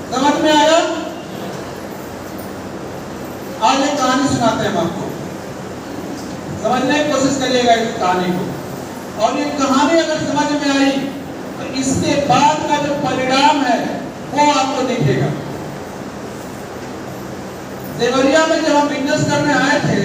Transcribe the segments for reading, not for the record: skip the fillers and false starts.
समझ में आया? आज एक कहानी सुनाते हैं हम आपको, समझने की कोशिश करिएगा इस कहानी को। और ये कहानी अगर समझ में आई तो इसके बाद का जो परिणाम है वो आपको दिखेगा। देवरिया में जब हम बिजनेस करने आए थे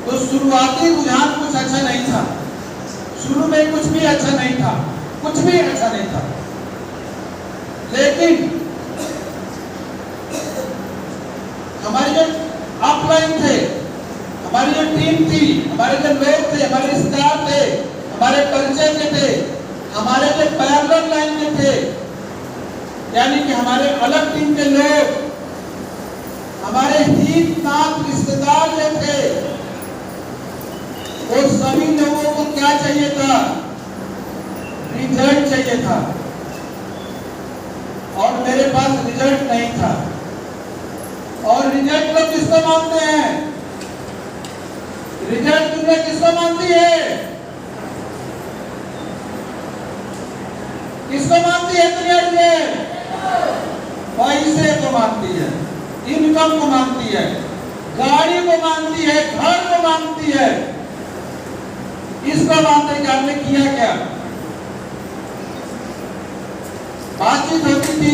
तो शुरुआती रुझान कुछ अच्छा नहीं था। शुरू में कुछ भी अच्छा नहीं था, कुछ भी अच्छा नहीं था। लेकिन हमारे जो अपलाइन थे, हमारी जो टीम थी, हमारे जो लोग थे, हमारे रिश्तेदार थे, हमारे कल्चर के थे, हमारे जो पैरेलल लाइन के थे, यानी कि हमारे अलग टीम के लोग, हमारे हित नात रिश्तेदार जो थे, वो सभी लोगों को क्या चाहिए था? रिजल्ट चाहिए था। और मेरे पास रिजल्ट नहीं था। और रिजल्ट लोग किसको मांगते हैं? रिजल्ट दुनिया किसको मांगती है? किसको मांगती है दुनिया? रिजल्ट पैसे को मांगती है, इनकम को मांगती है, गाड़ी को मांगती है, घर को मांगती है। इसको मांगते कि आपने किया क्या? बातचीत होती थी,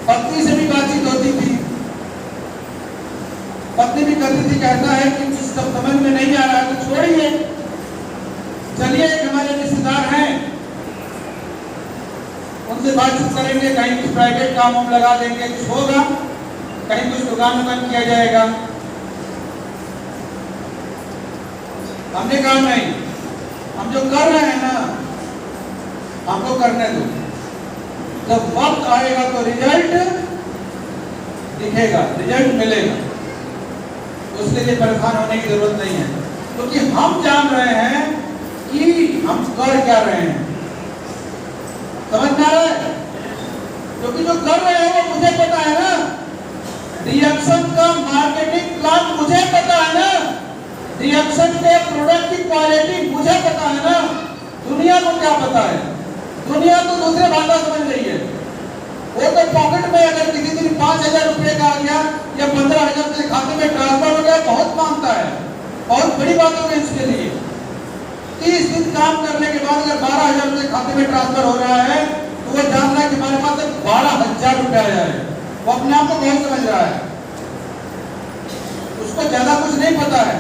पत्नी से भी बातचीत होती थी, पत्नी भी कहती थी कहता है कि कुछ समझ में नहीं आ रहा है तो छोड़िए, चलिए एक हमारे रिश्तेदार हैं उनसे बातचीत करेंगे, कहीं कुछ प्राइवेट काम हम लगा देंगे, कुछ होगा, कहीं कुछ दुकान किया जाएगा। हमने कहा नहीं, हम जो कर रहे हैं ना हमको करने दो, जब वक्त आएगा तो रिजल्ट दिखेगा, रिजल्ट मिलेगा, उसके लिए परेशान होने की जरूरत नहीं है, क्योंकि हम जान रहे हैं कि हम कर क्या रहे हैं। समझ में आ रहा है? क्योंकि जो कर रहे हैं वो मुझे पता है ना, रिएक्शन का मार्केटिंग प्लान मुझे पता है ना, रिएक्शन के प्रोडक्ट की क्वालिटी मुझे पता है ना। दुनिया को क्या पता है? दुनिया तो दूसरे भाषा समझ रही है। वो तो पॉकेट में अगर किसी दिन 5,000 रुपये का आ गया या 15,000 के खाते में ट्रांसफर हो गया बहुत मांगता है, बहुत बड़ी बात हो गई इसके लिए। 30 दिन काम करने के बाद अगर 12,000 रुपये खाते में ट्रांसफर हो रहा है तो वो जान रहा है कि हमारे पास 12,000 रुपये आया है। वो अपने आप को बहुत समझ रहा है, उसको ज्यादा कुछ नहीं पता है।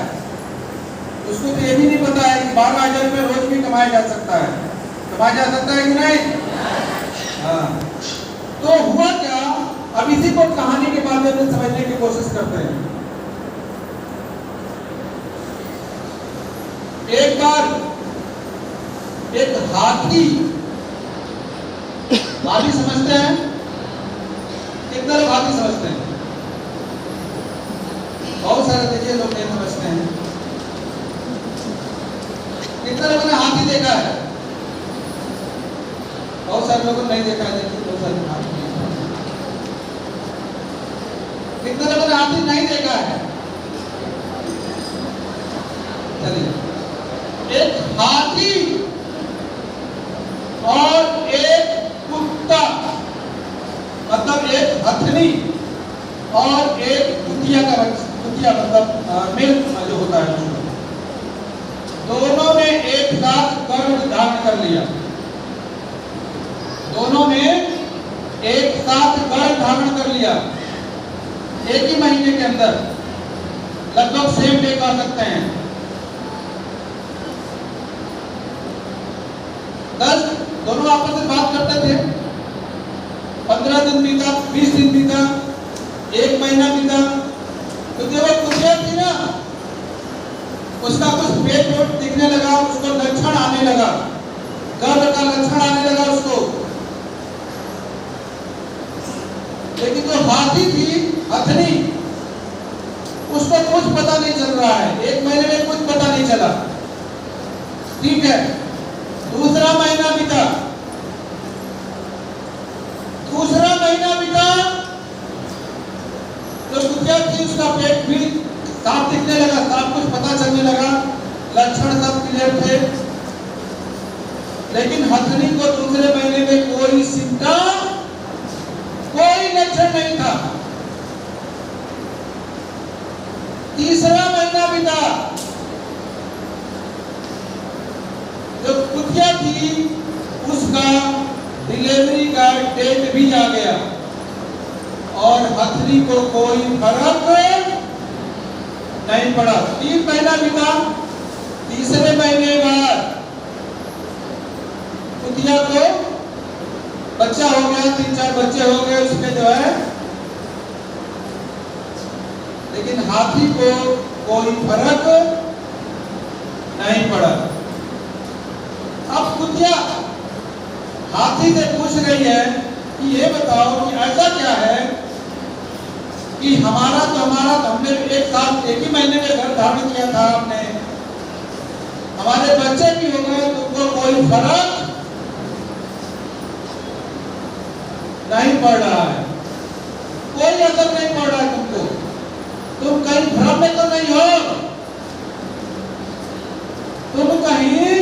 उसको तो ये भी नहीं पता है कि 12,000 रुपये रोज भी कमाया जा सकता है। कमाया जा सकता है कि नहीं? हाँ। तो हुआ क्या, अब इसी को कहानी के माध्यम से समझने की कोशिश करते हैं। एक बार एक हाथी समझते हैं? कितना लोग हाथी समझते हैं? बहुत सारे देखिए लोग नहीं समझते हैं। कितना लोगों ने हाथी देखा है? बहुत सारे लोगों ने नहीं देखा है। देखिए बहुत सारे हाथी नहीं। कितना लोगों ने हाथी नहीं देखा है? चलिए, एक हाथी और एक कुत्ता, मतलब एक हथनी और एक कुतिया का कुतिया मतलब मेल जो होता है, दोनों ने एक साथ गर्भ धारण कर लिया। दोनों ने एक साथ गर्भ धारण कर लिया एक ही महीने के अंदर, लगभग सेम डे कर सकते हैं। 10 दोनों आपस में बात करते थे। 15 दिन बीता, 20 दिन बीता, 1 महीना बीता, तो जब वो कुतिया थी ना, उसका कुछ पेट वेट दिखने लगा, उसको लक्षण आने लगा, गर्भ का लक्षण आने लगा उसको। लेकिन जो हाथी थी, हथनी, उसको कुछ पता नहीं चल रहा है। 1 महीने में कुछ पता नहीं चला। ठीक है, दूसरा महीना बीता, जो कुतिया थी उसका पेट भी साफ दिखने लगा, सब कुछ पता चलने लगा, लक्षण सब क्लियर थे। लेकिन हथनी को दूसरे महीने में कोई सिम्टम परीक्षण नहीं था। तीसरा महीना बीता, जो कुतिया थी उसका डिलीवरी का डेट भी आ गया और हथनी को कोई फर्क नहीं पड़ा। 3 महीना बीता, तीसरे महीने बाद कुतिया को बच्चा हो गया, 3-4 बच्चे हो गए उसके जो है, लेकिन हाथी को कोई फर्क नहीं पड़ा। अब कुतिया हाथी से पूछ रही है कि ये बताओ कि ऐसा क्या है कि हमारा तो हमने एक साल 1 ही महीने में घर धारण किया था, हमने हमारे बच्चे भी हो गए, तुमको कोई फर्क नहीं पड़ रहा है, कोई असर नहीं पड़ रहा है तुमको, तुम कहीं भ्रम में तो नहीं हो, तुम कहीं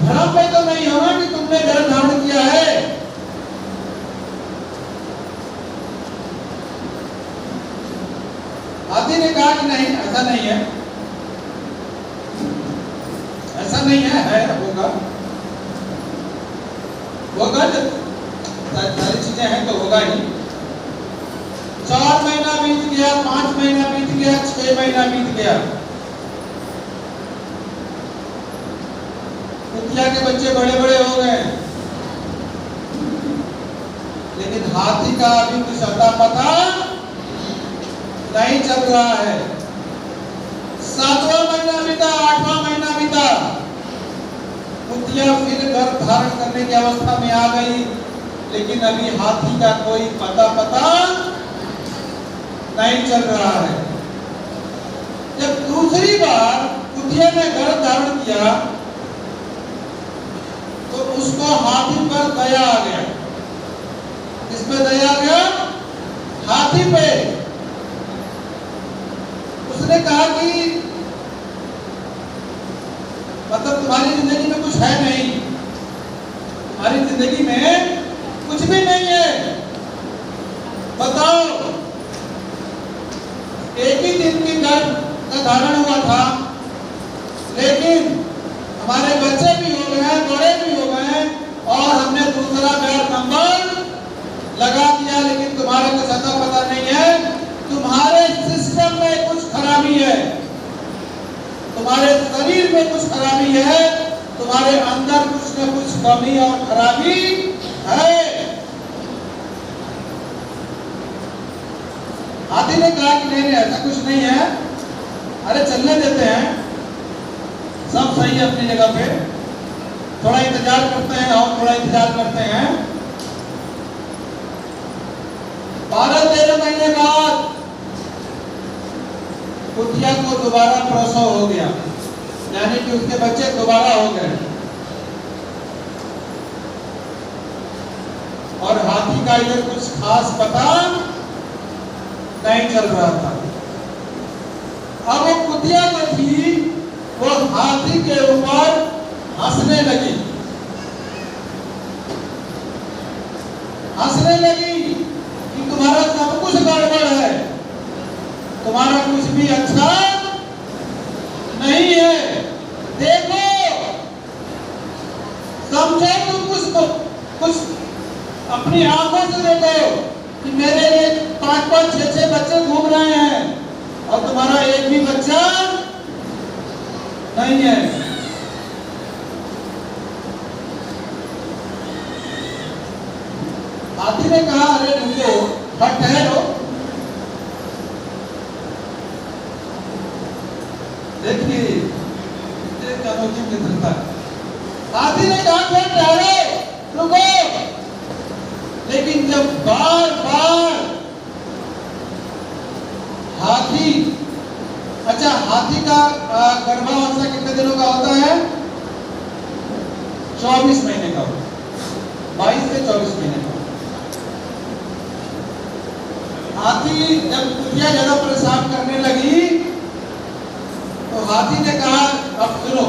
भ्रम में तो नहीं हो ना कि तुमने घर धारण किया है। हाथी ने कहा कि नहीं, ऐसा नहीं है, ऐसा नहीं है होगा जब सारी चीजें हैं तो होगा ही। 4 महीना बीत गया, 5 महीना बीत गया, 6 महीना बीत गया, कुतिया के बच्चे बड़े बड़े हो गए, लेकिन हाथी का अभी कुछ अता पता नहीं चल रहा है। 7वां महीना बीता, 8वां महीना बीता, कुतिया फिर घर धारण करने की अवस्था में आ गई, लेकिन अभी हाथी का कोई पता नहीं चल रहा है। जब दूसरी बार कुतिया ने घर धारण किया तो उसको हाथी पर दया आ गया। किस पे दया आ गया? हाथी पे। उसने कहा कि मतलब तुम्हारी जिंदगी में कुछ है नहीं, तुम्हारी जिंदगी में कुछ भी नहीं है, बताओ, एक ही दिन की गर्भ का धारण हुआ था, लेकिन हमारे बच्चे भी हो गए, बड़े भी हो गए, और हमने दूसरा पैर नंबर लगा दिया, लेकिन तुम्हारे कुछ अता पता नहीं है, तुम्हारे सिस्टम में कुछ खराबी है, तुम्हारे शरीर में कुछ खराबी है, तुम्हारे अंदर कुछ न कुछ कमी और खराबी है। हाथी ने कहा कि नहीं, ऐसा कुछ नहीं है, अरे चलने देते हैं, सब सही है अपनी जगह पे, थोड़ा इंतजार करते हैं और थोड़ा इंतजार करते हैं। 12-13 महीने बाद कुतिया को दोबारा प्रसव हो गया, यानी कि उसके बच्चे दोबारा हो गए, और हाथी का इधर कुछ खास पता नहीं चल रहा था। अब वो कुतिया जो थी वो हाथी के ऊपर हंसने लगी कि तुम्हारा सब कुछ गड़बड़ है, तुम्हारा कुछ भी अच्छा नहीं है, देखो, समझो, तुम कुछ अपनी आंखों से देखो कि मेरे लिए 5-5, 6-6 बच्चे घूम रहे हैं और तुम्हारा एक भी बच्चा नहीं है। हाथी ने कहा, अरे रुको, ठहरो, देखिए अनोखी मित्रता। हाथी ने कहा, ठहरो, रुको, लेकिन जब बार-बार हाथी, अच्छा, हाथी का गर्भावस्था कितने दिनों का होता है? 24 महीने का, 22 से 24 महीने का। हाथी जब कुतिया ज्यादा परेशान करने लगी तो हाथी ने कहा, अब सुनो,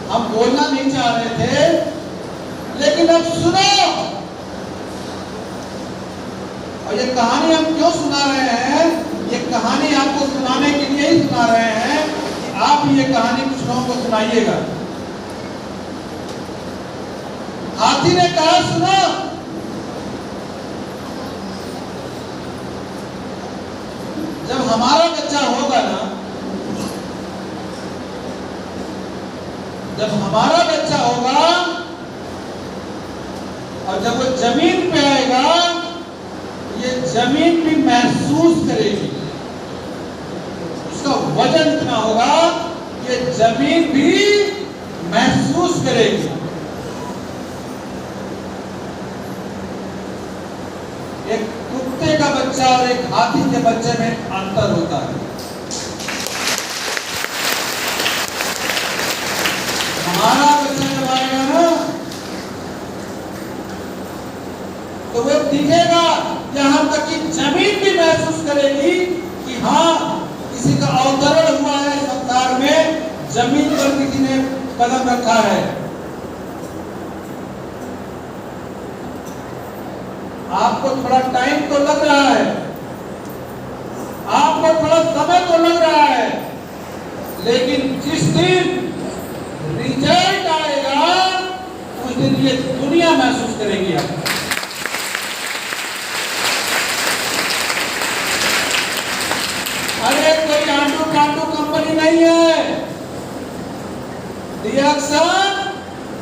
हम बोलना नहीं चाह रहे थे, लेकिन अब सुनो, और ये कहानी हम क्यों सुना रहे हैं? ये कहानी आपको सुनाने के लिए ही सुना रहे हैं कि आप ये कहानी कुछ लोगों को सुनाइएगा। हाथी ने कहा, सुनो, जब हमारा बच्चा होगा ना, जब हमारा बच्चा होगा और जब वो जमीन पे आएगा, ये जमीन भी महसूस करेगी, उसका वजन इतना होगा, ये जमीन भी महसूस करेगी। एक कुत्ते का बच्चा और एक हाथी के बच्चे में अंतर होता है। हमारा बच्चा जब आएगा ना, तो वो दिखेगा, यहां तक कि जमीन भी महसूस करेगी कि हाँ, किसी का अवतरण हुआ है संसार में, जमीन पर किसी ने कदम रखा है। आपको थोड़ा टाइम तो लग रहा है, आपको थोड़ा समय तो लग रहा है, लेकिन जिस दिन रिजल्ट आएगा उस दिन ये दुनिया महसूस करेगी। आप अरे कोई आंटू कांटू कंपनी नहीं है, रिएक्शन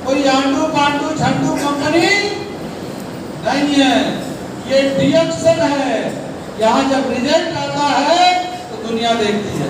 कोई आंटू पांटू झंडू कंपनी नहीं है, ये रिएक्शन है। यहाँ जब रिजल्ट आता है तो दुनिया देखती है।